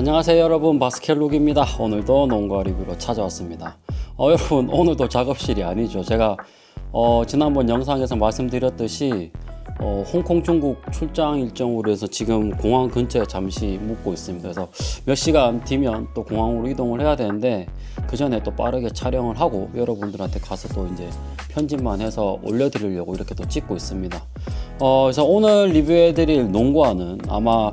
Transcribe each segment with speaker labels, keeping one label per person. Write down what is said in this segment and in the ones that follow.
Speaker 1: 안녕하세요 여러분, 바스켓룩입니다. 오늘도 농구화 리뷰로 찾아왔습니다. 여러분, 오늘도 작업실이 아니죠. 제가 지난번 영상에서 말씀드렸듯이 홍콩 중국 출장 일정으로 해서 지금 공항 근처에 잠시 묵고 있습니다. 그래서 몇 시간 뒤면 또 공항으로 이동을 해야 되는데, 그 전에 또 빠르게 촬영을 하고 여러분들한테 가서 또 이제 편집만 해서 올려드리려고 이렇게 또 찍고 있습니다. 그래서 오늘 리뷰해드릴 농구화는 아마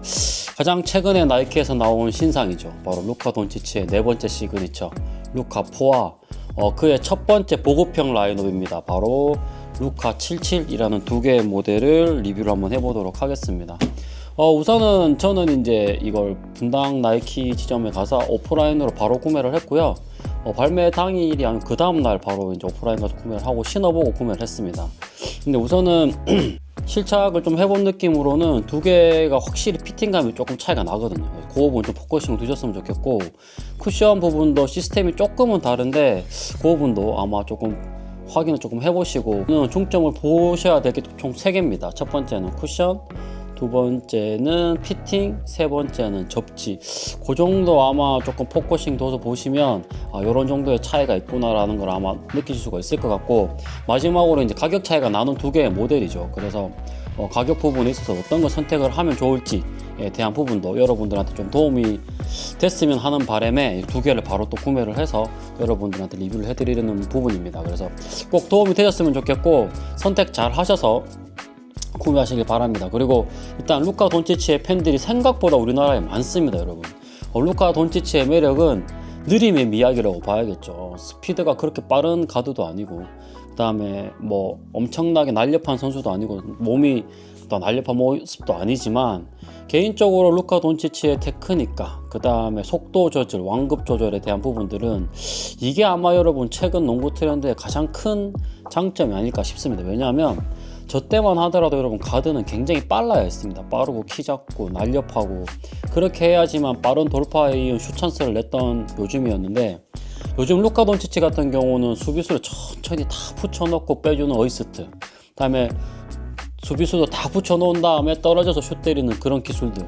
Speaker 1: 가장 최근에 나이키에서 나온 신상이죠. 바로 루카 돈치치의 네 번째 시그니처 루카 4와 그의 첫 번째 보급형 라인업입니다. 바로 루카 77이라는 두 개의 모델을 리뷰를 한번 해보도록 하겠습니다. 우선은 저는 이제 이걸 분당 나이키 지점에 가서 오프라인으로 바로 구매를 했고요. 발매 당일이 아니면 그 다음날 바로 이제 오프라인 가서 구매를 하고 신어보고 구매를 했습니다. 근데 우선은 실착을 좀 해본 느낌으로는 두 개가 확실히 피팅감이 조금 차이가 나거든요. 그 부분 좀 포커싱을 두셨으면 좋겠고, 쿠션 부분도 시스템이 조금은 다른데 그 부분도 아마 조금 확인을 조금 해보시고, 중점을 보셔야 될 게 총 3개입니다. 첫 번째는 쿠션, 두 번째는 피팅, 세 번째는 접지. 그 정도 아마 조금 포커싱 둬서 보시면 요런 정도의 차이가 있구나라는 걸 아마 느끼실 수가 있을 것 같고, 마지막으로 이제 가격 차이가 나는 두 개의 모델이죠. 그래서 가격 부분에 있어서 어떤 걸 선택을 하면 좋을지에 대한 부분도 여러분들한테 좀 도움이 됐으면 하는 바람에 두 개를 바로 또 구매를 해서 여러분들한테 리뷰를 해드리는 부분입니다. 그래서 꼭 도움이 되셨으면 좋겠고, 선택 잘 하셔서 구매하시길 바랍니다. 그리고 일단 루카 돈치치의 팬들이 생각보다 우리나라에 많습니다, 여러분. 루카 돈치치의 매력은 느림의 미학이라고 봐야겠죠. 스피드가 그렇게 빠른 가드도 아니고, 그 다음에 뭐 엄청나게 날렵한 선수도 아니고, 몸이 또 날렵한 모습도 아니지만, 개인적으로 루카 돈치치의 테크닉과 그 다음에 속도 조절, 완급 조절에 대한 부분들은 이게 아마 여러분 최근 농구 트렌드의 가장 큰 장점이 아닐까 싶습니다. 왜냐하면 저 때만 하더라도 여러분 가드는 굉장히 빨라야 했습니다. 빠르고 키 작고 날렵하고, 그렇게 해야지만 빠른 돌파에 이은 슛 찬스를 냈던 요즘이었는데, 요즘 루카 돈치치 같은 경우는 수비수를 천천히 다 붙여넣고 빼주는 어시스트, 그 다음에 수비수도 다 붙여놓은 다음에 떨어져서 슛 때리는 그런 기술들,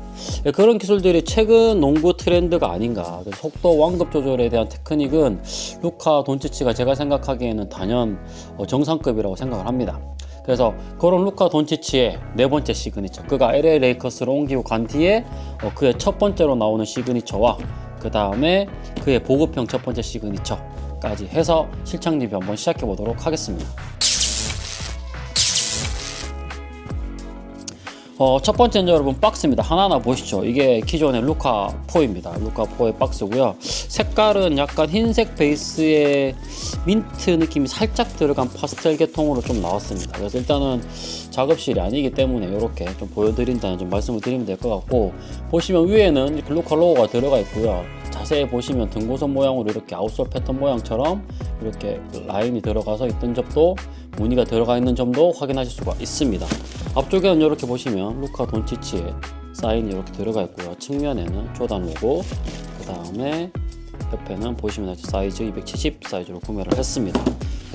Speaker 1: 그런 기술들이 최근 농구 트렌드가 아닌가. 속도 완급 조절에 대한 테크닉은 루카 돈치치가 제가 생각하기에는 단연 정상급이라고 생각을 합니다. 그래서 그런 루카 돈치치의 네 번째 시그니처, 그가 LA 레이커스로 옮기고 간 뒤에 그의 첫 번째로 나오는 시그니처와 그 다음에 그의 보급형 첫 번째 시그니처까지 해서 실착 리뷰 한번 시작해 보도록 하겠습니다. 첫 번째는 여러분 박스입니다. 하나하나 보시죠. 이게 기존의 루카 4입니다. 루카 4의 박스고요. 색깔은 약간 흰색 베이스에 민트 느낌이 살짝 들어간 파스텔 계통으로 좀 나왔습니다. 그래서 일단은 작업실이 아니기 때문에 이렇게 좀 보여드린다는 좀 말씀을 드리면 될 것 같고, 보시면 위에는 이렇게 루카 로고가 들어가 있고요. 자세히 보시면 등고선 모양으로 이렇게 아웃솔 패턴 모양처럼 이렇게 라인이 들어가서 있던 점도, 무늬가 들어가 있는 점도 확인하실 수가 있습니다. 앞쪽에는 이렇게 보시면 루카 돈치치의 사인이 이렇게 들어가 있고요. 측면에는 조단 로고, 그 다음에 옆에는 보시면 사이즈 270 사이즈로 구매를 했습니다.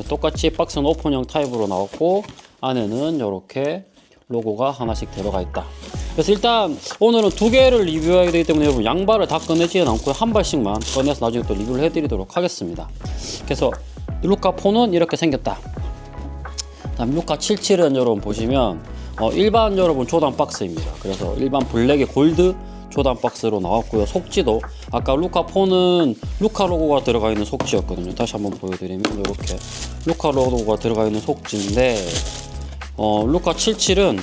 Speaker 1: 똑같이 박스는 오픈형 타입으로 나왔고, 안에는 이렇게 로고가 하나씩 들어가 있다. 그래서 일단 오늘은 두 개를 리뷰해야 되기 때문에 여러분 양발을 다 꺼내지는 않고 한 발씩만 꺼내서 나중에 또 리뷰를 해드리도록 하겠습니다. 그래서 루카 4는 이렇게 생겼다. 다음 루카 77은 여러분 보시면 일반 여러분 조단 박스입니다. 그래서 일반 블랙의 골드 조단 박스로 나왔고요. 속지도 아까 루카 4는 루카 로고가 들어가 있는 속지였거든요. 다시 한번 보여드리면 이렇게 루카 로고가 들어가 있는 속지인데, 루카 77은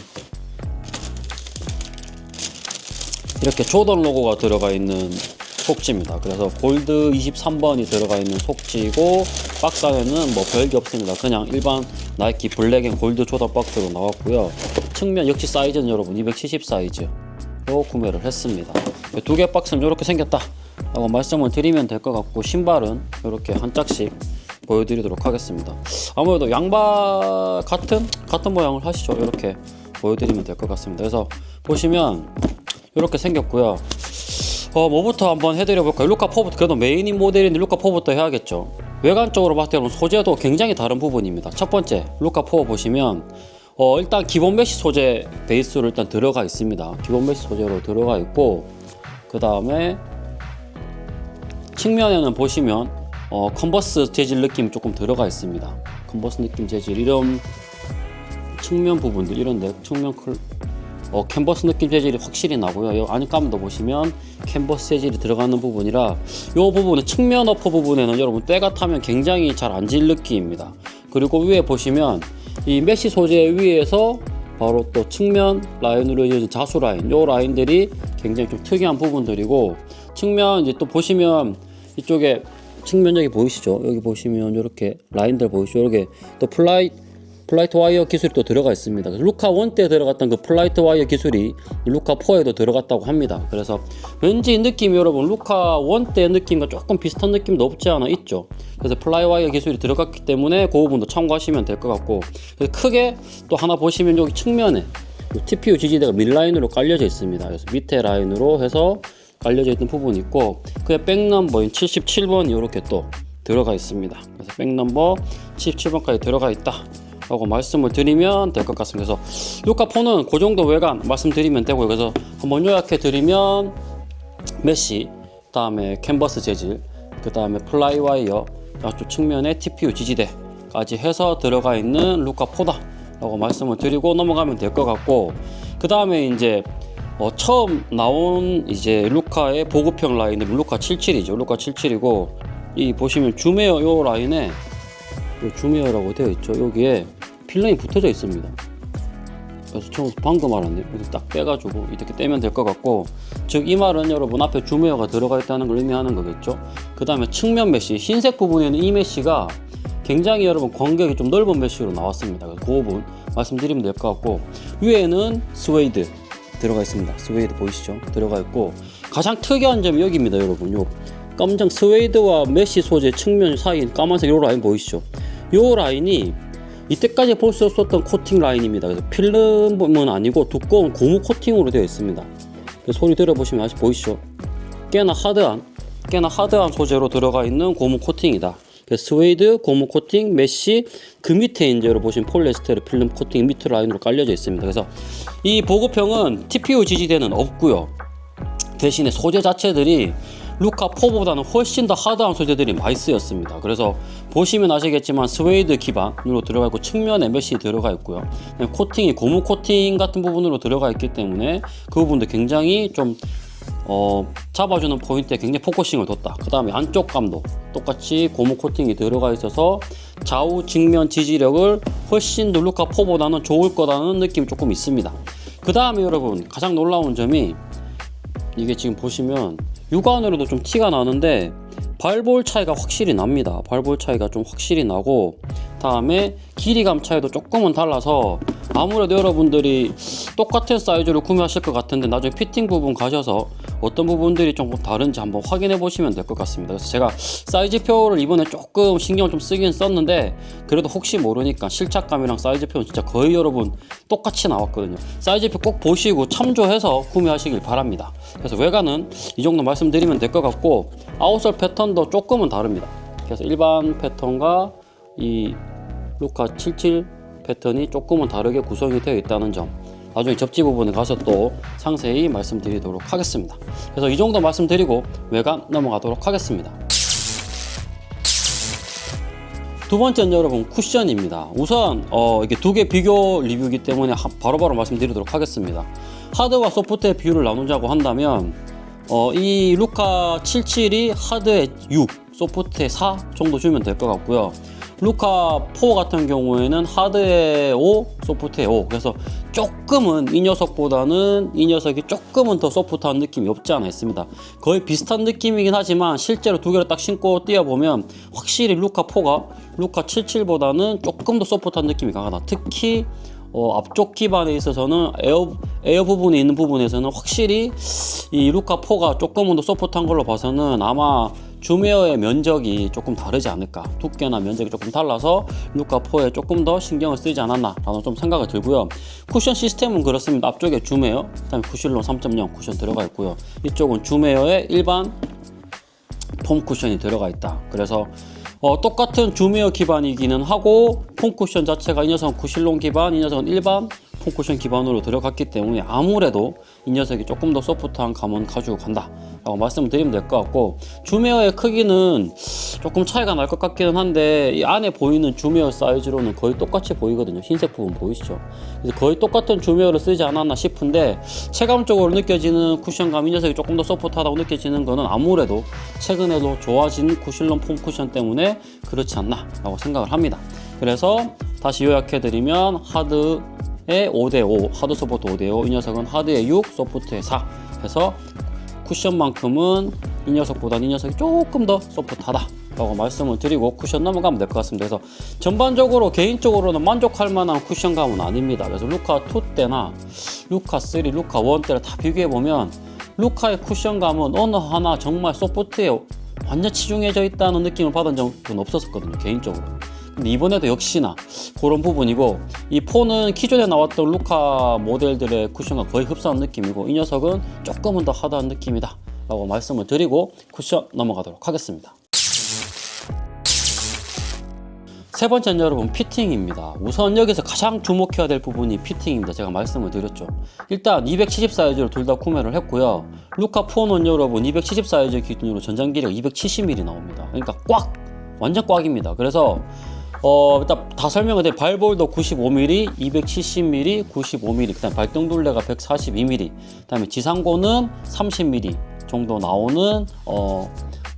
Speaker 1: 이렇게 조던 로고가 들어가 있는 속지입니다. 그래서 골드 23번이 들어가 있는 속지고, 박스 안에는 뭐 별게 없습니다. 그냥 일반 나이키 블랙 앤 골드 조던 박스로 나왔고요. 측면 역시 사이즈는 여러분 270 사이즈로 구매를 했습니다. 두 개 박스는 이렇게 생겼다 라고 말씀을 드리면 될 것 같고, 신발은 이렇게 한 짝씩 보여드리도록 하겠습니다. 아무래도 양발 같은 모양을 하시죠. 이렇게 보여드리면 될 것 같습니다. 그래서 보시면 이렇게 생겼고요. 뭐부터 한번 해드려볼까요? 루카 4부터, 그래도 메인인 모델인 루카 4부터 해야겠죠. 외관적으로 봤을 때는 소재도 굉장히 다른 부분입니다. 첫 번째 루카 4 보시면 일단 기본 메쉬 소재 베이스로 일단 들어가 있습니다. 기본 메쉬 소재로 들어가 있고, 그 다음에 측면에는 보시면 컨버스 재질 느낌이 조금 들어가 있습니다. 컨버스 느낌 재질, 이런 측면 부분들, 이런데 측면 캔버스 느낌 재질이 확실히 나고요. 이 안감도 보시면 캔버스 재질이 들어가는 부분이라 이 부분은 측면 어퍼 부분에는 여러분 때가 타면 굉장히 잘 안 질 느낌입니다. 그리고 위에 보시면 이 메쉬 소재 위에서 바로 또 측면 라인으로 이어진 자수 라인, 요 라인들이 굉장히 좀 특이한 부분들이고, 측면 이제 또 보시면 이쪽에 측면 여기 보이시죠? 여기 보시면 이렇게 라인들 보이시죠? 이렇게 또 플라이트 와이어 기술이 또 들어가 있습니다. 루카 1 때 들어갔던 그 플라이트 와이어 기술이 루카 4에도 들어갔다고 합니다. 그래서 왠지 느낌이 여러분 루카 1 때 느낌과 조금 비슷한 느낌도 없지 않아 있죠. 그래서 플라이 와이어 기술이 들어갔기 때문에 그 부분도 참고하시면 될 것 같고, 그래서 크게 또 하나 보시면 여기 측면에 TPU 지지대가 밀라인으로 깔려져 있습니다. 그래서 밑에 라인으로 해서 깔려져 있는 부분이 있고, 그에 백넘버인 77번이 이렇게 또 들어가 있습니다. 그래서 백넘버 77번까지 들어가 있다 라고 말씀을 드리면 될 것 같습니다. 그래서 루카4는 그 정도 외관 말씀드리면 되고요. 그래서 한번 요약해 드리면 메쉬, 그 다음에 캔버스 재질, 그 다음에 플라이 와이어, 양쪽 측면에 TPU 지지대까지 해서 들어가 있는 루카4다 라고 말씀을 드리고 넘어가면 될 것 같고, 그 다음에 이제 처음 나온 이제 루카의 보급형 라인은 루카 77이죠. 루카 77이고, 이 보시면 줌웨어 요 라인에 줌웨어라고 되어 있죠. 여기에 필름이 붙어져 있습니다. 그래서 처음 방금 알았네요. 이렇게 딱 빼가지고 이렇게 떼면 될 것 같고, 즉 이 말은 여러분 앞에 줌웨어가 들어가 있다는 걸 의미하는 거겠죠. 그 다음에 측면 메쉬, 흰색 부분에는 이 메쉬가 굉장히 여러분 간격이 좀 넓은 메쉬로 나왔습니다. 그래서 그 부분 말씀드리면 될 것 같고, 위에는 스웨이드 들어가 있습니다. 스웨이드 보이시죠? 들어가 있고, 가장 특이한 점이 여기입니다. 여러분 요 검정 스웨이드와 메쉬 소재 측면 사이인 까만색 요 라인 보이시죠? 요 라인이 이때까지 볼 수 없었던 코팅 라인입니다. 그래서 필름은 아니고 두꺼운 고무 코팅으로 되어 있습니다. 소리 들어보시면 아직 보이시죠? 꽤나 하드한 소재로 들어가 있는 고무 코팅이다. 스웨이드, 고무 코팅, 메쉬, 그 밑에 이제 여러분 보시면 폴리에스테르 필름 코팅 밑에 라인으로 깔려져 있습니다. 그래서 이 보급형은 TPU 지지대는 없고요. 대신에 소재 자체들이 루카4보다는 훨씬 더 하드한 소재들이 많이 쓰였습니다. 그래서 보시면 아시겠지만 스웨이드 기반으로 들어가 있고, 측면에 메쉬 들어가 있고요. 코팅이 고무 코팅 같은 부분으로 들어가 있기 때문에 그 부분도 굉장히 좀 잡아주는 포인트에 굉장히 포커싱을 뒀다. 그 다음에 안쪽 감도 똑같이 고무 코팅이 들어가 있어서 좌우 측면 지지력을 훨씬 더 루카4보다는 좋을 거라는 느낌이 조금 있습니다. 그 다음에 여러분 가장 놀라운 점이, 이게 지금 보시면 육안으로도 좀 티가 나는데 발볼 차이가 확실히 납니다. 발볼 차이가 좀 확실히 나고, 다음에 길이감 차이도 조금은 달라서 아무래도 여러분들이 똑같은 사이즈로 구매하실 것 같은데 나중에 피팅 부분 가셔서 어떤 부분들이 조금 다른지 한번 확인해 보시면 될 것 같습니다. 그래서 제가 사이즈표를 이번에 조금 신경을 좀 쓰긴 썼는데, 그래도 혹시 모르니까 실착감이랑 사이즈표는 진짜 거의 여러분 똑같이 나왔거든요. 사이즈표 꼭 보시고 참조해서 구매하시길 바랍니다. 그래서 외관은 이 정도 말씀드리면 될 것 같고, 아웃솔 패턴도 조금은 다릅니다. 그래서 일반 패턴과 이 루카 77 패턴이 조금은 다르게 구성이 되어 있다는 점, 나중에 접지 부분에 가서 또 상세히 말씀드리도록 하겠습니다. 그래서 이 정도 말씀드리고 외관 넘어가도록 하겠습니다. 두 번째는 여러분 쿠션입니다. 우선 이게 두 개 비교 리뷰이기 때문에 바로바로 말씀드리도록 하겠습니다. 하드와 소프트의 비율을 나누자고 한다면 이 루카 77이 하드에 6, 소프트에 4 정도 주면 될 것 같고요. 루카 4 같은 경우에는 하드에 5, 소프트에 5. 그래서 조금은 이 녀석보다는 이 녀석이 조금은 더 소프트한 느낌이 없지 않아 있습니다. 거의 비슷한 느낌이긴 하지만 실제로 두 개를 딱 신고 뛰어보면 확실히 루카 4가 루카 77보다는 조금 더 소프트한 느낌이 강하다. 특히 앞쪽 기반에 있어서는 에어 부분이 있는 부분에서는 확실히 이 루카 4가 조금은 더 소프트한 걸로 봐서는 아마 줌웨어의 면적이 조금 다르지 않을까, 두께나 면적이 조금 달라서 루카4에 조금 더 신경을 쓰지 않았나 라는 좀 생각이 들고요. 쿠션 시스템은 그렇습니다. 앞쪽에 줌웨어, 그 다음에 쿠실론 3.0 쿠션 들어가 있고요. 이쪽은 줌웨어에 일반 폼 쿠션이 들어가 있다. 그래서 똑같은 줌웨어 기반이기는 하고 폼 쿠션 자체가 이 녀석은 쿠실론 기반, 이 녀석은 일반 폼쿠션 기반으로 들어갔기 때문에 아무래도 이 녀석이 조금 더 소프트한 감은 가지고 간다 라고 말씀을 드리면 될 것 같고, 줌웨어의 크기는 조금 차이가 날 것 같기는 한데 이 안에 보이는 줌웨어 사이즈로는 거의 똑같이 보이거든요. 흰색 부분 보이시죠? 그래서 거의 똑같은 줌웨어를 쓰지 않았나 싶은데, 체감적으로 느껴지는 쿠션감, 이 녀석이 조금 더 소프트하다고 느껴지는 거는 아무래도 최근에도 좋아진 쿠실론 폼 쿠션 때문에 그렇지 않나 라고 생각을 합니다. 그래서 다시 요약해드리면 하드의 5대5, 하드 소프트 5대5, 이 녀석은 하드의 6, 소프트의 4 해서 쿠션만큼은 이 녀석보다는 이 녀석이 조금 더 소프트하다 라고 말씀을 드리고 쿠션 넘어가면 될 것 같습니다. 그래서 전반적으로 개인적으로는 만족할 만한 쿠션감은 아닙니다. 그래서 루카 2 때나 루카 3, 루카 1 때를 다 비교해보면 루카의 쿠션감은 어느 하나 정말 소프트에 완전 치중해져 있다는 느낌을 받은 적은 없었거든요, 개인적으로. 근데 이번에도 역시나 그런 부분이고, 이 폰은 기존에 나왔던 루카 모델들의 쿠션과 거의 흡사한 느낌이고, 이 녀석은 조금은 더 하드한 느낌이다 라고 말씀을 드리고 쿠션 넘어가도록 하겠습니다. 세 번째는 여러분 피팅입니다. 우선 여기서 가장 주목해야 될 부분이 피팅입니다. 제가 말씀을 드렸죠. 일단 270 사이즈로 둘 다 구매를 했고요. 루카 4는 여러분 270 사이즈 기준으로 전장 길이가 270mm 나옵니다. 그러니까 꽉! 완전 꽉입니다. 그래서 일단 다 설명을 드릴, 발볼도 95mm, 270mm, 95mm, 그 다음에 발등둘레가 142mm, 그 다음에 지상고는 30mm 정도 나오는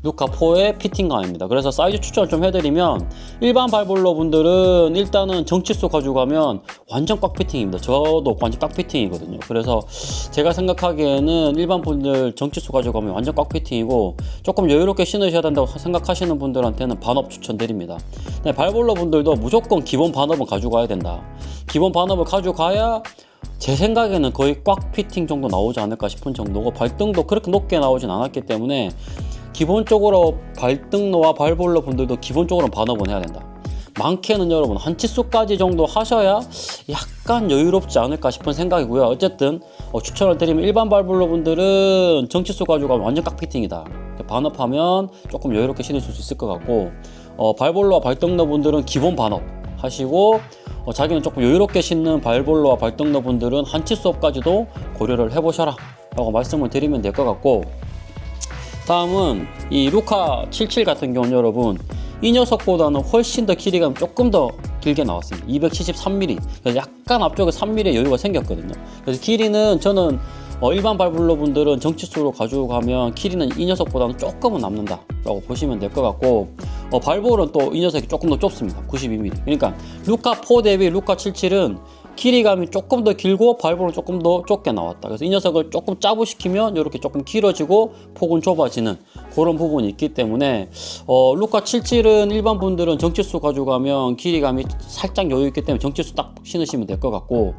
Speaker 1: 루카4의 피팅감입니다. 그래서 사이즈 추천을 좀 해드리면, 일반 발볼러 분들은 일단은 정치수 가지고 가면 완전 꽉 피팅입니다. 저도 완전 꽉 피팅이거든요. 그래서 제가 생각하기에는 일반 분들 정치수 가지고 가면 완전 꽉 피팅이고, 조금 여유롭게 신으셔야 된다고 생각하시는 분들한테는 반업 추천드립니다. 발볼러 분들도 무조건 기본 반업은 가지고 가야 된다. 기본 반업을 가지고 가야 제 생각에는 거의 꽉 피팅 정도 나오지 않을까 싶은 정도고, 발등도 그렇게 높게 나오진 않았기 때문에 기본적으로 발등로와 발볼러 분들도 기본적으로 반업은 해야 된다. 많게는 여러분 한 치수까지 정도 하셔야 약간 여유롭지 않을까 싶은 생각이고요. 어쨌든 추천을 드리면 일반 발볼러 분들은 정치수 가지고 가면 완전 깍피팅이다. 반업하면 조금 여유롭게 신을 수 있을 것 같고, 발볼러와 발등로 분들은 기본 반업 하시고, 자기는 조금 여유롭게 신는 발볼러와 발등로 분들은 한 치수까지도 고려를 해보셔라 라고 말씀을 드리면 될 것 같고, 다음은 이 루카 77 같은 경우는 여러분 이 녀석보다는 훨씬 더 길이가 조금 더 길게 나왔습니다. 273mm. 그래서 약간 앞쪽에 3mm 여유가 생겼거든요. 그래서 길이는 저는 일반 발볼러 분들은 정치수로 가지고 가면 길이는 이 녀석보다는 조금은 남는다 라고 보시면 될 것 같고, 발볼은 또 이 녀석이 조금 더 좁습니다. 92mm. 그러니까 루카 4 대비 루카 77은 길이감이 조금 더 길고 발볼은 조금 더 좁게 나왔다. 그래서 이 녀석을 조금 짜부시키면 이렇게 조금 길어지고 폭은 좁아지는 그런 부분이 있기 때문에 루카 77은 일반 분들은 정치수 가지고 가면 길이감이 살짝 여유 있기 때문에 정치수 딱 신으시면 될 것 같고,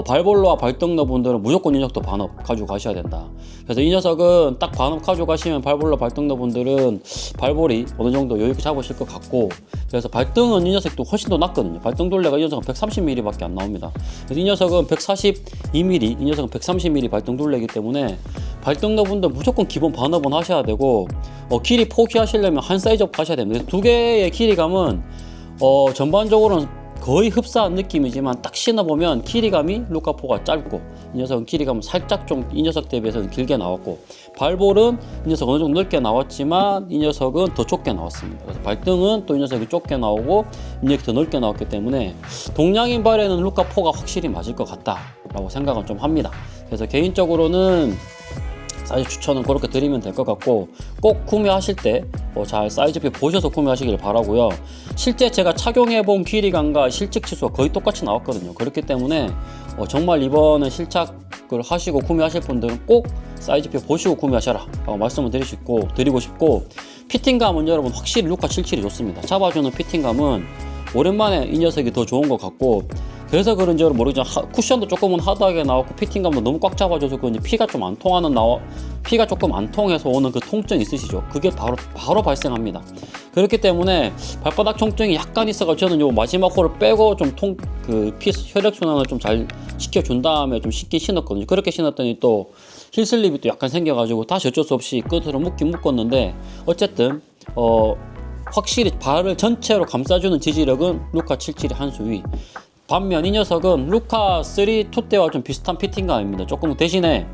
Speaker 1: 발볼러와 발등러 분들은 무조건 이 녀석도 반업 가지고 가셔야 된다. 그래서 이 녀석은 딱 반업 가지고 가시면 발볼러 발등러 분들은 발볼이 어느 정도 여유 있게 잡으실 것 같고, 그래서 발등은 이 녀석도 훨씬 더 낫거든요. 발등 둘레가 이 녀석은 130mm 밖에 안 나옵니다. 그래서 이 녀석은 142mm, 이 녀석은 130mm 발등 둘레이기 때문에 발등러 분들 무조건 기본 반업은 하셔야 되고, 길이 포기하시려면 한 사이즈업 가셔야 됩니다. 두 개의 길이감은 전반적으로는 거의 흡사한 느낌이지만 딱 신어보면 길이감이 루카4가 짧고, 이 녀석은 길이감은 살짝 좀 이 녀석 대비해서는 길게 나왔고, 발볼은 이 녀석 어느 정도 넓게 나왔지만 이 녀석은 더 좁게 나왔습니다. 그래서 발등은 또 이 녀석이 좁게 나오고 이 녀석이 더 넓게 나왔기 때문에 동양인 발에는 루카4가 확실히 맞을 것 같다 라고 생각은 좀 합니다. 그래서 개인적으로는 사이즈 추천은 그렇게 드리면 될 것 같고, 꼭 구매하실 때 잘 사이즈표 보셔서 구매하시길 바라고요. 실제 제가 착용해본 길이감과 실측 치수가 거의 똑같이 나왔거든요. 그렇기 때문에 정말 이번에 실착을 하시고 구매하실 분들은 꼭 사이즈표 보시고 구매하셔라 라고 말씀을 드리고 싶고, 피팅감은 여러분 확실히 루카 77이 좋습니다. 잡아주는 피팅감은 오랜만에 이 녀석이 더 좋은 것 같고, 그래서 그런지 모르지만 쿠션도 조금은 하드하게 나왔고 피팅감도 너무 꽉 잡아줘서 그런지 피가 조금 안 통해서 오는 그 통증이 있으시죠? 그게 바로 발생합니다. 그렇기 때문에 발바닥 통증이 약간 있어가지고 저는 요 마지막 홀을 빼고 좀 혈액순환을 좀 잘 시켜준 다음에 좀 쉽게 신었거든요. 그렇게 신었더니 또 힐슬립이 또 약간 생겨가지고 다시 어쩔 수 없이 끝으로 묶었는데, 어쨌든 확실히 발을 전체로 감싸주는 지지력은 루카 77이 한 수 위. 반면 이 녀석은 루카 3 2 때와 좀 비슷한 피팅감입니다. 조금 대신에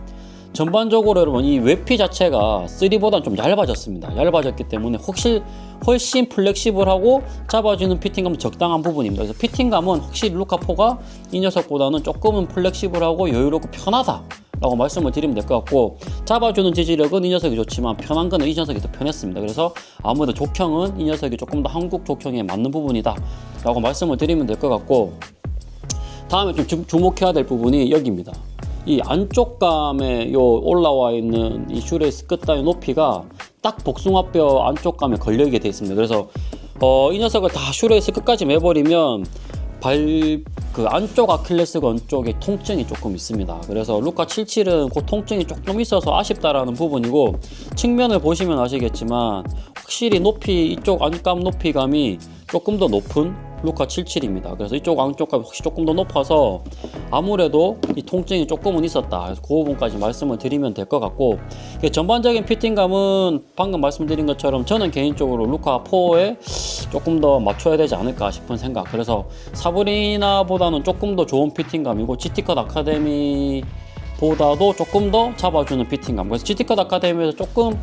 Speaker 1: 전반적으로 여러분 이 외피 자체가 3보다 좀 얇아졌습니다. 얇아졌기 때문에 훨씬 플렉시블하고 잡아주는 피팅감도 적당한 부분입니다. 그래서 피팅감은 확실히 루카 4가 이 녀석보다는 조금은 플렉시블하고 여유롭고 편하다 라고 말씀을 드리면 될 것 같고, 잡아주는 지지력은 이 녀석이 좋지만 편한 거는 이 녀석이 더 편했습니다. 그래서 아무래도 족형은 이 녀석이 조금 더 한국 족형에 맞는 부분이다 라고 말씀을 드리면 될 것 같고, 다음에 좀 주목해야 될 부분이 여기입니다. 이 안쪽 감에 요 올라와 있는 이 슈레이스 끝 따위 높이가 딱 복숭아뼈 안쪽 감에 걸려있게 되어 있습니다. 그래서 이 녀석을 다 슈레이스 끝까지 매버리면 그 안쪽 아킬레스건 쪽에 통증이 조금 있습니다. 그래서 루카 77은 그 통증이 조금 있어서 아쉽다라는 부분이고, 측면을 보시면 아시겠지만 확실히 높이, 이쪽 안감 높이감이 조금 더 높은 루카 77입니다. 그래서 이쪽 안쪽감이 혹시 조금 더 높아서 아무래도 이 통증이 조금은 있었다. 그래서 그 부분까지 말씀을 드리면 될 것 같고, 전반적인 피팅감은 방금 말씀드린 것처럼 저는 개인적으로 루카 4에 조금 더 맞춰야 되지 않을까 싶은 생각. 그래서 사브리나보다는 조금 더 좋은 피팅감이고, GT컷 아카데미 보다도 조금 더 잡아주는 피팅감. 그래서 GT컷 아카데미에서 조금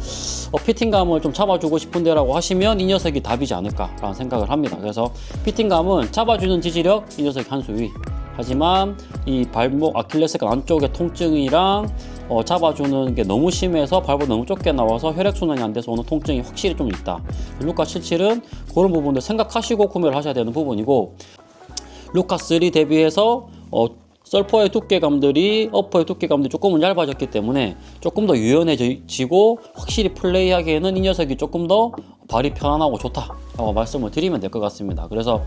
Speaker 1: 피팅감을 좀 잡아주고 싶은데 라고 하시면 이 녀석이 답이지 않을까 라는 생각을 합니다. 그래서 피팅감은 잡아주는 지지력 이 녀석이 한 수위, 하지만 이 발목 아킬레스건 안쪽의 통증이랑 잡아주는 게 너무 심해서 발목 너무 좁게 나와서 혈액순환이 안 돼서 오는 통증이 확실히 좀 있다. 루카 77은 그런 부분들 생각하시고 구매를 하셔야 되는 부분이고, 루카 3 대비해서 설퍼의 두께감들이, 어퍼의 두께감들이 조금은 얇아졌기 때문에 조금 더 유연해지고 확실히 플레이하기에는 이 녀석이 조금 더 발이 편안하고 좋다라고 말씀을 드리면 될 것 같습니다. 그래서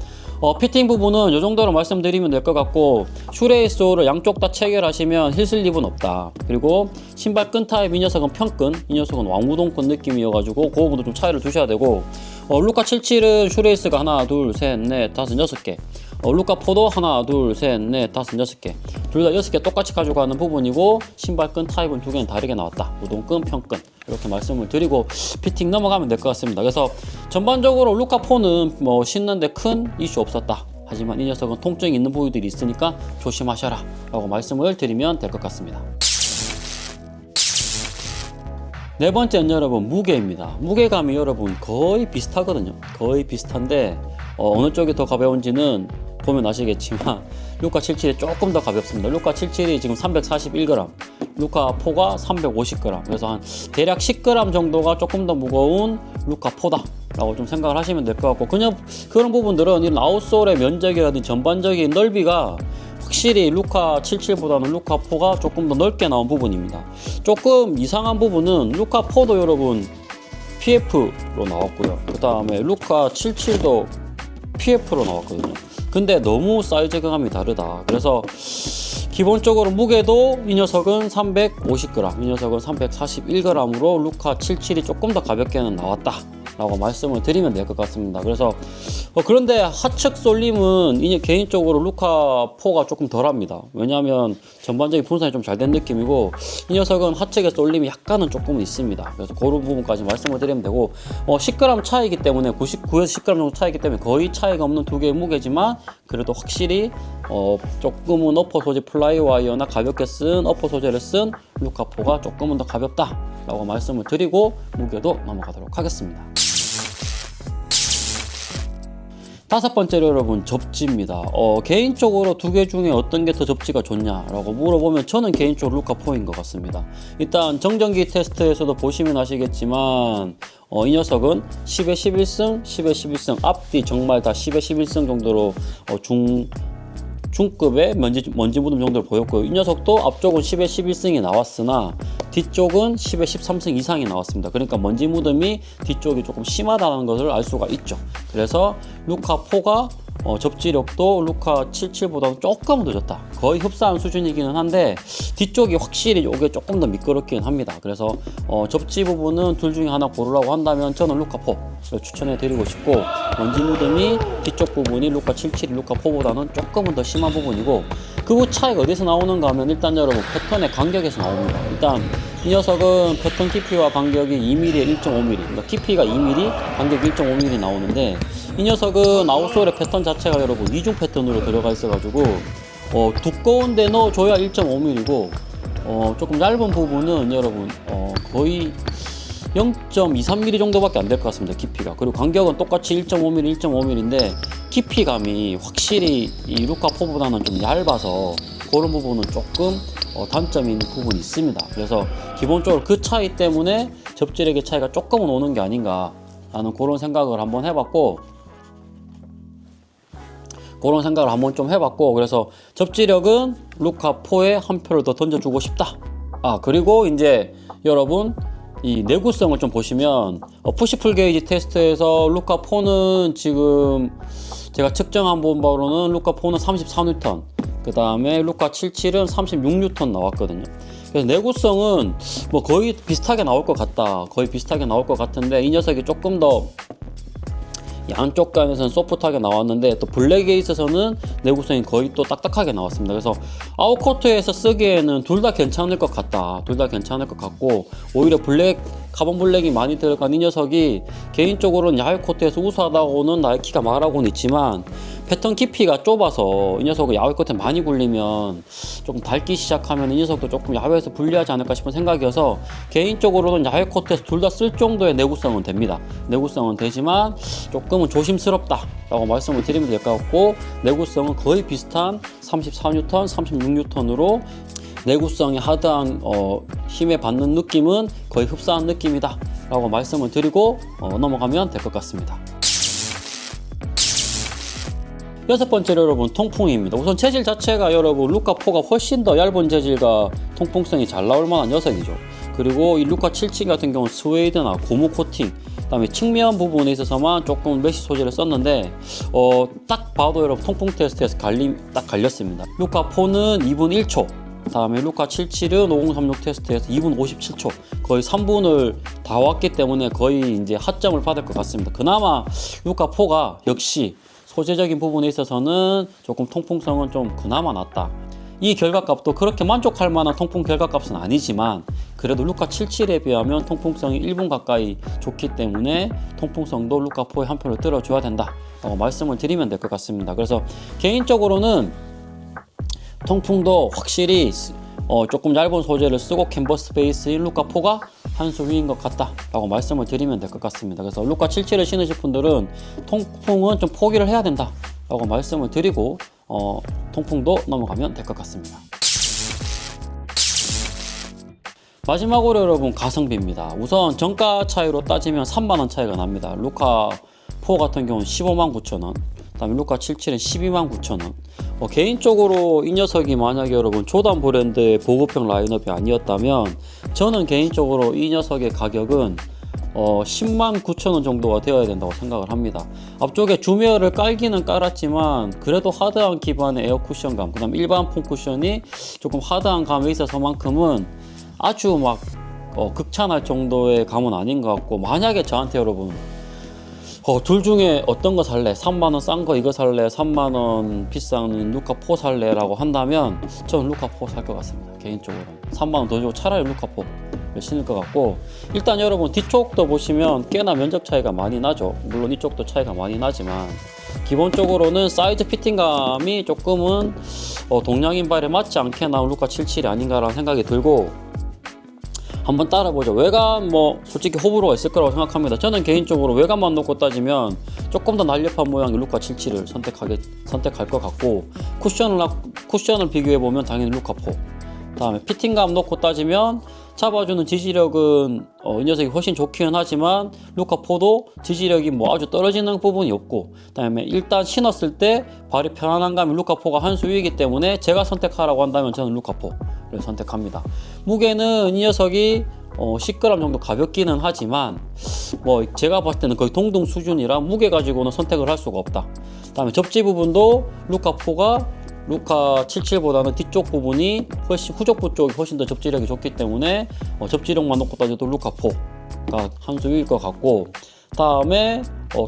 Speaker 1: 피팅 부분은 이 정도로 말씀드리면 될 것 같고, 슈레이스를 양쪽 다 체결하시면 힐슬립은 없다. 그리고 신발 끈 타입 이 녀석은 평끈, 이 녀석은 왕우동끈 느낌이어가지고 그 부분도 좀 차이를 두셔야 되고, 루카 77은 슈레이스가 하나, 둘, 셋, 넷, 다섯, 6개, 루카 4도 하나, 둘, 셋, 넷, 다섯, 6개, 둘 다 6개 똑같이 가져가는 부분이고, 신발끈 타입은 두 개는 다르게 나왔다. 우동끈, 평끈, 이렇게 말씀을 드리고 피팅 넘어가면 될 것 같습니다. 그래서 전반적으로 루카 4는 뭐 신는데 큰 이슈 없었다. 하지만 이 녀석은 통증이 있는 부위들이 있으니까 조심하셔라 라고 말씀을 드리면 될 것 같습니다. 네 번째는 여러분 무게입니다. 무게감이 여러분 거의 비슷하거든요. 거의 비슷한데 어느 쪽이 더 가벼운지는 보면 아시겠지만 루카 77이 조금 더 가볍습니다. 루카 77이 지금 341g, 루카 4가 350g, 그래서 한 대략 10g 정도가 조금 더 무거운 루카 4다 라고 좀 생각을 하시면 될 것 같고, 그냥 그런 부분들은 이런 아웃솔의 면적이라든지 전반적인 넓이가 확실히 루카 77보다는 루카 4가 조금 더 넓게 나온 부분입니다. 조금 이상한 부분은 루카 4도 여러분 PF로 나왔고요. 그 다음에 루카 77도 PF로 나왔거든요. 근데 너무 사이즈 감이 다르다. 그래서 기본적으로 무게도 이 녀석은 350g, 이 녀석은 341g으로 루카 77이 조금 더 가볍게는 나왔다 라고 말씀을 드리면 될 것 같습니다. 그래서 그런데 하측 쏠림은 개인적으로 루카 4가 조금 덜합니다. 왜냐하면 전반적인 분산이 좀 잘 된 느낌이고, 이 녀석은 하측의 쏠림이 약간은 조금은 있습니다. 그래서 그런 부분까지 말씀을 드리면 되고, 10g 차이기 때문에 99에서 10g 정도 차이기 때문에 거의 차이가 없는 두 개의 무게지만, 그래도 확실히 조금은 어퍼 소재 플라이와이어나 가볍게 쓴 어퍼 소재를 쓴 루카 4가 조금은 더 가볍다 라고 말씀을 드리고 무게도 넘어가도록 하겠습니다. 다섯 번째로 여러분 접지입니다. 개인적으로 두 개 중에 어떤 게 더 접지가 좋냐라고 물어보면 저는 개인적으로 루카 4인 것 같습니다. 일단 정전기 테스트에서도 보시면 아시겠지만 이 녀석은 10에 11승, 10에 11승, 앞뒤 정말 다 10에 11승 정도로 중급의 먼지 묻음 정도를 보였고요. 이 녀석도 앞쪽은 10에 11승이 나왔으나 뒤쪽은 10에 13승 이상이 나왔습니다. 그러니까 먼지 묻음이 뒤쪽이 조금 심하다는 것을 알 수가 있죠. 그래서 루카 4가 접지력도 루카 77보다는 조금 더 좋다. 거의 흡사한 수준이기는 한데 뒤쪽이 확실히 이게 조금 더 미끄럽긴 합니다. 그래서 접지 부분은 둘 중에 하나 고르라고 한다면 저는 루카 4를 추천해 드리고 싶고, 먼지 묻음이 뒤쪽 부분이 루카 77, 루카 4보다는 조금은 더 심한 부분이고, 그 차이가 어디서 나오는가 하면 일단 여러분 패턴의 간격에서 나옵니다. 일단 이 녀석은 패턴 깊이와 간격이 2mm에 1.5mm, 그러니까 깊이가 2mm, 간격이 1.5mm 나오는데 이 녀석은 아웃솔의 패턴 자체가 여러분 이중 패턴으로 들어가 있어가지고 두꺼운데 넣어줘야 1.5mm고 조금 얇은 부분은 여러분 거의 0.23mm 정도밖에 안 될 것 같습니다. 깊이가. 그리고 간격은 똑같이 1.5mm, 1.5mm인데 깊이감이 확실히 이 루카4보다는 좀 얇아서 그런 부분은 조금 단점이 있는 부분이 있습니다. 그래서 기본적으로 그 차이 때문에 접지력의 차이가 조금은 오는 게 아닌가 라는 그런 생각을 한번 해봤고, 그래서 접지력은 루카4에 한 표를 더 던져주고 싶다. 그리고 이제 여러분 이 내구성을 좀 보시면 푸시 풀 게이지 테스트에서 루카4는 지금 제가 측정한 바로는 루카4는 34N, 그 다음에 루카77은 36N 나왔거든요. 그래서 내구성은 뭐 거의 비슷하게 나올 것 같은데 이 녀석이 조금 더 양쪽 간에서는 소프트하게 나왔는데 또 블랙에 있어서는 내구성이 거의 또 딱딱하게 나왔습니다. 그래서 아웃코트에서 쓰기에는 둘 다 괜찮을 것 같고, 오히려 카본 블랙이 많이 들어간 이 녀석이 개인적으로는 야외 코트에서 우수하다고는 나이키가 말하고는 있지만 패턴 깊이가 좁아서 이 녀석을 야외 코트에 많이 굴리면 조금 닳기 시작하면 이 녀석도 조금 야외에서 불리하지 않을까 싶은 생각이어서 개인적으로는 야외 코트에서 둘 다 쓸 정도의 내구성은 됩니다. 내구성은 되지만 조금은 조심스럽다 라고 말씀을 드리면 될 것 같고, 내구성은 거의 비슷한 34N, 36N으로 내구성이 하드한 힘에 받는 느낌은 거의 흡사한 느낌이다 라고 말씀을 드리고 넘어가면 될 것 같습니다. 여섯 번째로 여러분 통풍입니다. 우선 재질 자체가 여러분 루카4가 훨씬 더 얇은 재질과 통풍성이 잘 나올 만한 녀석이죠. 그리고 이 루카77 같은 경우는 스웨이드나 고무 코팅, 그 다음에 측면 부분에 있어서만 조금 메쉬 소재를 썼는데 딱 봐도 여러분 통풍 테스트에서 딱 갈렸습니다. 루카4는 2분 1초, 다음에 루카77은 5036 테스트에서 2분 57초, 거의 3분을 다 왔기 때문에 거의 이제 하점을 받을 것 같습니다. 그나마 루카4가 역시 소재적인 부분에 있어서는 조금 통풍성은 좀 그나마 낫다. 이 결과값도 그렇게 만족할 만한 통풍 결과값은 아니지만 그래도 루카77에 비하면 통풍성이 1분 가까이 좋기 때문에 통풍성도 루카4에 한 표를 들어줘야 된다 라고 말씀을 드리면 될 것 같습니다. 그래서 개인적으로는 통풍도 확실히 조금 얇은 소재를 쓰고 캔버스 베이스인 루카4가 한 수 위인 것 같다 라고 말씀을 드리면 될 것 같습니다. 그래서 루카77을 신으실 분들은 통풍은 좀 포기를 해야 된다 라고 말씀을 드리고 통풍도 넘어가면 될 것 같습니다. 마지막으로 여러분 가성비입니다. 우선 정가 차이로 따지면 3만원 차이가 납니다. 루카4 같은 경우는 159,000원, 그 다음에 루카77은 129,000원. 개인적으로 이 녀석이 만약에 여러분 조단 브랜드의 보급형 라인업이 아니었다면 저는 개인적으로 이 녀석의 가격은 109,000원 정도가 되어야 된다고 생각을 합니다. 앞쪽에 줌웨어를 깔기는 깔았지만 그래도 하드한 기반의 에어 쿠션감, 그 다음 일반 폼 쿠션이 조금 하드한 감에 있어서만큼은 아주 막 극찬할 정도의 감은 아닌 것 같고, 만약에 저한테 여러분 둘 중에 어떤 거 살래? 3만원 싼 거 이거 살래? 3만원 비싼 루카4 살래? 라고 한다면 저는 루카4 살 것 같습니다. 개인적으로 3만원 더 주고 차라리 루카4를 신을 것 같고, 일단 여러분 뒤쪽도 보시면 꽤나 면적 차이가 많이 나죠. 물론 이쪽도 차이가 많이 나지만 기본적으로는 사이즈 피팅감이 조금은 동양인 발에 맞지 않게 나온 루카77이 아닌가라는 생각이 들고, 한번 따라보죠. 외관 솔직히 호불호가 있을 거라고 생각합니다. 저는 개인적으로 외관만 놓고 따지면 조금 더 날렵한 모양의 루카77을 선택할 것 같고, 쿠션을 비교해보면 당연히 루카4, 다음에 피팅감 놓고 따지면 잡아주는 지지력은 이 녀석이 훨씬 좋기는 하지만 루카4도 지지력이 아주 떨어지는 부분이 없고, 그 다음에 일단 신었을 때 발이 편안한 감이 루카4가 한 수 위이기 때문에 제가 선택하라고 한다면 저는 루카4를 선택합니다. 무게는 이 녀석이 10g 정도 가볍기는 하지만 제가 봤을 때는 거의 동등 수준이라 무게 가지고는 선택을 할 수가 없다. 그 다음에 접지 부분도 루카4가 루카77보다는 뒤쪽 부분이 후적부 쪽이 훨씬 더 접지력이 좋기 때문에 접지력만 놓고 따져도 루카4가 한 수 위일 것 같고, 다음에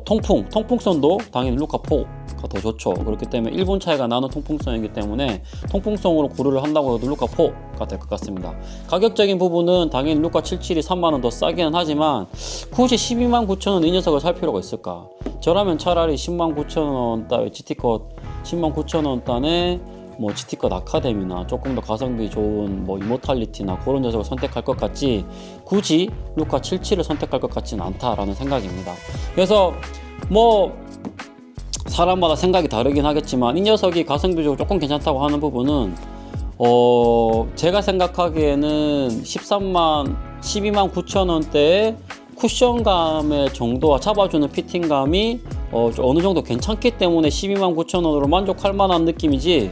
Speaker 1: 통풍선도 당연히 루카4가 루카포가 더 좋죠. 그렇기 때문에 1분 차이가 나는 통풍성이기 때문에 통풍성으로 고려를 한다고 해도 루카4가 될 것 같습니다. 가격적인 부분은 당연히 루카 77이 3만원 더 싸기는 하지만 굳이 129,000원 이 녀석을 살 필요가 있을까? 저라면 차라리 109,000원 GT컷 109,000원 뭐 GT컷 아카데미나 조금 더 가성비 좋은 뭐 이모탈리티나 그런 녀석을 선택할 것 같지, 굳이 루카 77을 선택할 것 같지는 않다라는 생각입니다. 그래서 뭐 사람마다 생각이 다르긴 하겠지만 이 녀석이 가성비적으로 조금 괜찮다고 하는 부분은 제가 생각하기에는 12만 9천원대의 쿠션감의 정도와 잡아주는 피팅감이 어느 정도 괜찮기 때문에 12만 9천원으로 만족할 만한 느낌이지,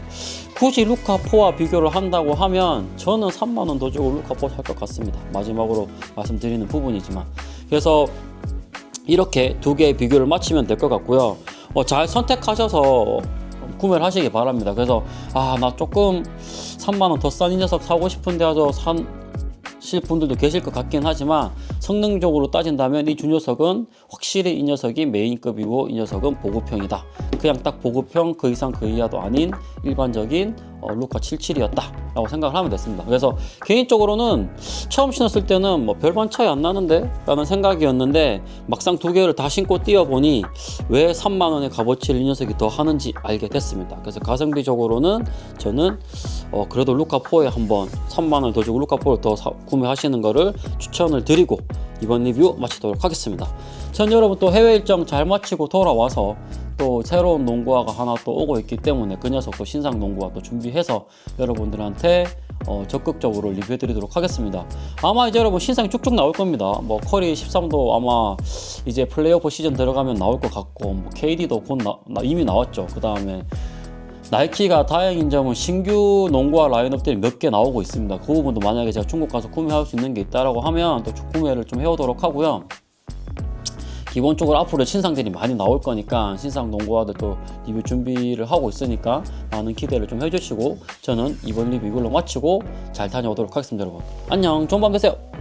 Speaker 1: 굳이 루카4와 비교를 한다고 하면 저는 3만원 더 주고 루카4 살 것 같습니다. 마지막으로 말씀드리는 부분이지만, 그래서 이렇게 두 개의 비교를 마치면 될 것 같고요. 잘 선택하셔서 구매를 하시기 바랍니다. 그래서 나 조금 3만원 더 싼 이 녀석 사고 싶은데 하죠 사실 분들도 계실 것 같긴 하지만, 성능적으로 따진다면 이 두 녀석은 확실히 이 녀석이 메인급이고 이 녀석은 보급형이다. 그냥 딱 보급형, 그 이상 그 이하도 아닌 일반적인 루카 77이었다 라고 생각을 하면 됐습니다. 그래서 개인적으로는 처음 신었을 때는 뭐 별반 차이 안 나는데 라는 생각이었는데, 막상 두 개를 다 신고 뛰어보니 왜 3만원의 값어치를 이 녀석이 더 하는지 알게 됐습니다. 그래서 가성비적으로는 저는 그래도 루카4에 한번 3만원 더 주고 루카4를 더 구매하시는 거를 추천을 드리고 이번 리뷰 마치도록 하겠습니다. 전 여러분 또 해외 일정 잘 마치고 돌아와서 또 새로운 농구화가 하나 또 오고 있기 때문에 그 녀석도 신상 농구화 또 준비해서 여러분들한테 적극적으로 리뷰해 드리도록 하겠습니다. 아마 이제 여러분 신상이 쭉쭉 나올 겁니다. 뭐 커리 13도 아마 이제 플레이오프 시즌 들어가면 나올 것 같고, 뭐 KD도 곧 이미 나왔죠. 그 다음에 나이키가 다행인 점은 신규 농구화 라인업들이 몇 개 나오고 있습니다. 그 부분도 만약에 제가 중국 가서 구매할 수 있는 게 있다라고 하면 또 구매를 좀 해오도록 하고요. 기본적으로 앞으로 신상들이 많이 나올 거니까 신상 농구화들 또 리뷰 준비를 하고 있으니까 많은 기대를 좀 해주시고, 저는 이번 리뷰 이걸로 마치고 잘 다녀오도록 하겠습니다. 여러분 안녕, 좋은 밤 되세요.